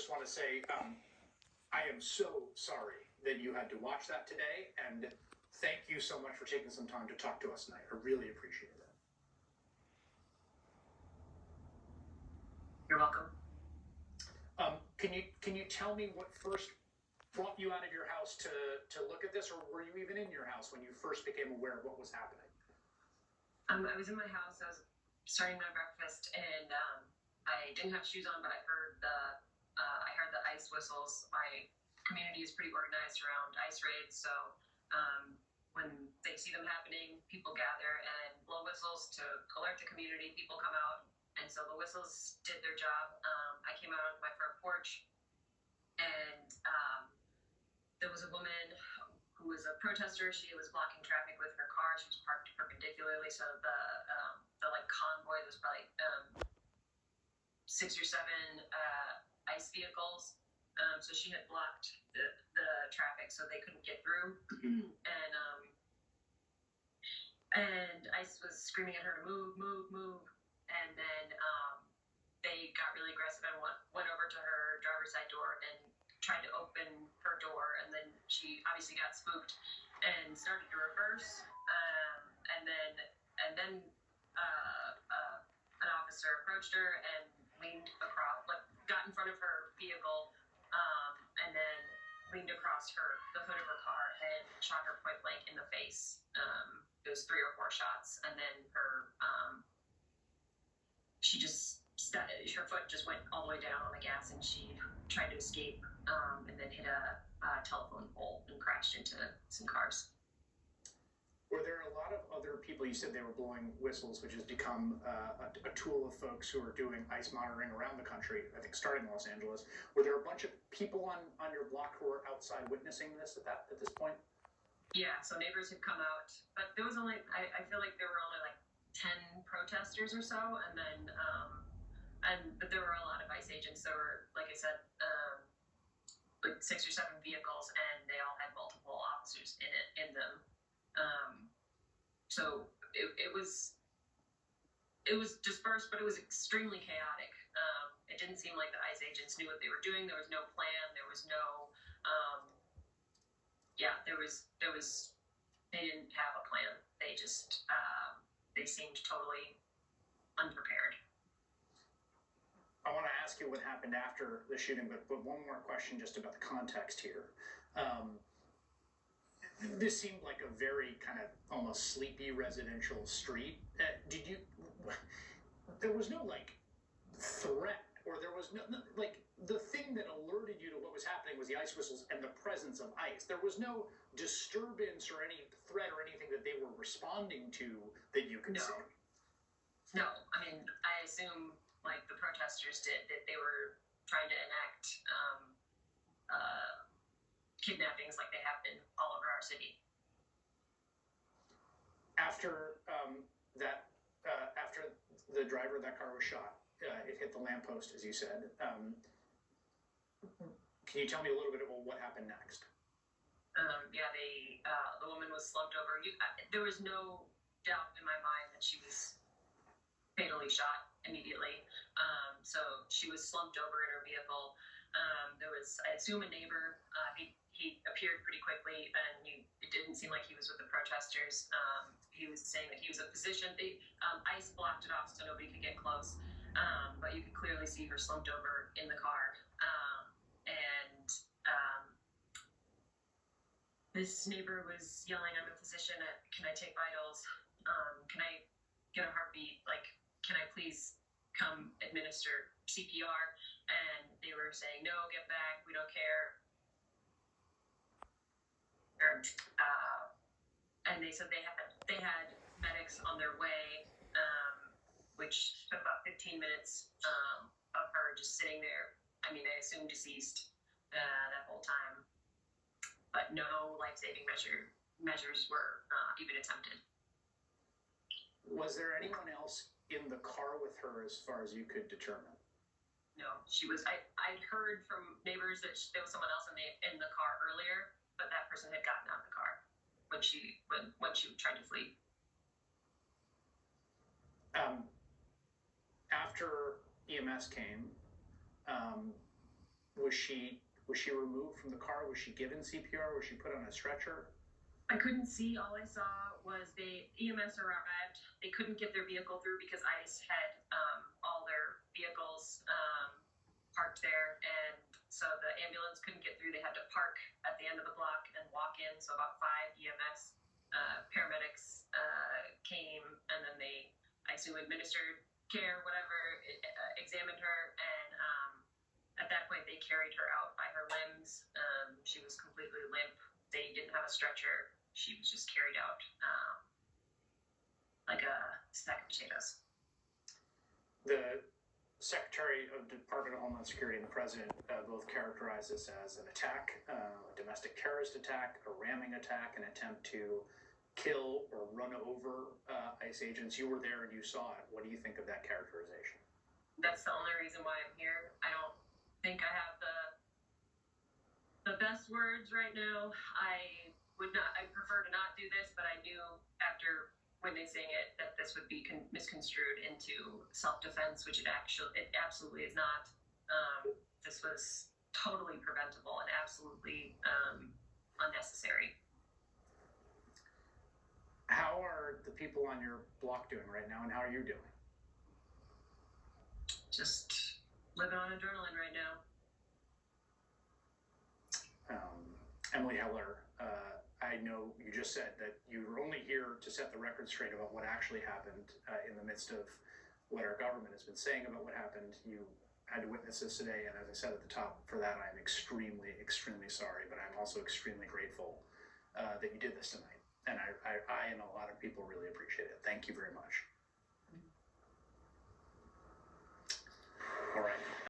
just want to say I am so sorry that you had to watch that today, and thank you so much for taking some time to talk to us tonight. I really appreciate it. You're welcome. Can you tell me what first brought you out of your house to look at this, or were you even in your house when you first became aware of what was happening? I was in my house. I was starting my breakfast, and I didn't have shoes on, but I heard the ice whistles. My community is pretty organized around ice raids, so when they see them happening, people gather and blow whistles to alert the community. People come out, and so the whistles did their job. I came out onto my front porch, and there was a woman who was a protester. She was blocking traffic with her car. She was parked perpendicularly, so the convoy was probably 6 or 7 ice vehicles. So she had blocked the traffic, so they couldn't get through. And ICE was screaming at her to move, move, move. And then they got really aggressive and went over to her driver's side door and tried to open her door. And then she obviously got spooked and started to reverse. And then an officer approached her and leaned across, got in front of her vehicle, and then leaned across the hood of her car and shot her point blank in the face. It was 3 or 4 shots, and then her foot just went all the way down on the gas, and she tried to escape, and then hit a telephone pole and crashed into some cars. Were there a lot of other people? You said they were blowing whistles, which has become a tool of folks who are doing ice monitoring around the country, I think starting in Los Angeles. Were there a bunch of people on your block who were outside witnessing this at this point? Yeah, so neighbors had come out, but there was only, I feel like there were only like 10 protesters or so, and then, but there were a lot of ICE agents. There were, like I said, like 6 or 7 vehicles, and they all had multiple officers in them. So it was dispersed, but it was extremely chaotic. It didn't seem like the ICE agents knew what they were doing. There was no plan. There was no, they didn't have a plan. They just, they seemed totally unprepared. I want to ask you what happened after the shooting, but one more question just about the context here. This seemed like a very kind of almost sleepy residential street. There was no threat, or there was no the thing that alerted you to what was happening was the ice whistles and the presence of ice. There was no disturbance or any threat or anything that they were responding to that you could see. No, I mean, I assume like the protesters did, that they were trying to enact kidnappings like they have been all over our city. After after the driver of that car was shot, it hit the lamppost, as you said. Can you tell me a little bit about what happened next? The woman was slumped over. There was no doubt in my mind that she was fatally shot immediately. So she was slumped over in her vehicle. There was, I assume, a neighbor. He appeared pretty quickly, and it didn't seem like he was with the protesters. He was saying that he was a physician. ICE blocked it off so nobody could get close, but you could clearly see her slumped over in the car. This neighbor was yelling, "I'm a physician. Can I take vitals? Can I get a heartbeat? Can I please come administer CPR?" And they were saying, "No, get back. We don't care." And they said they had medics on their way, which took about 15 minutes of her just sitting there. I mean, I assume deceased that whole time, but no life-saving measures were even attempted. Was there anyone else in the car with her, as far as you could determine? No, she was. I'd heard from neighbors that there was someone else in the car earlier, but that person had gotten out of the car when she tried to flee. After EMS came, Was she removed from the car? Was she given CPR? Was she put on a stretcher? I couldn't see. All I saw was EMS arrived. They couldn't get their vehicle through because ICE had all their vehicles parked there, and so the ambulance couldn't get through. They had to park at the end of the block and walk in. So about 5 EMS paramedics came, and then they, I assume, administered care, whatever, examined her, and at that point they carried her out by her limbs. She was completely limp. They didn't have a stretcher. She was just carried out like a sack of potatoes. The Secretary of the Department of Homeland Security and the President both characterized this as an attack, a domestic terrorist attack, a ramming attack, an attempt to kill or run over ICE agents. You were there and you saw it. What do you think of that characterization? That's the only reason why I'm here. I don't think I have the best words right now. I prefer to not do this, but I knew after witnessing it that this would be misconstrued into self-defense, which it absolutely is not. This was totally preventable and absolutely unnecessary. How are the people on your block doing right now, and how are you doing? Just living on adrenaline right now. Emily Heller, I know you just said that you were only here to set the record straight about what actually happened in the midst of what our government has been saying about what happened. You had to witness this today, and as I said at the top, for that I'm extremely, extremely sorry, but I'm also extremely grateful that you did this tonight. And I and a lot of people really appreciate it. Thank you very much. All right.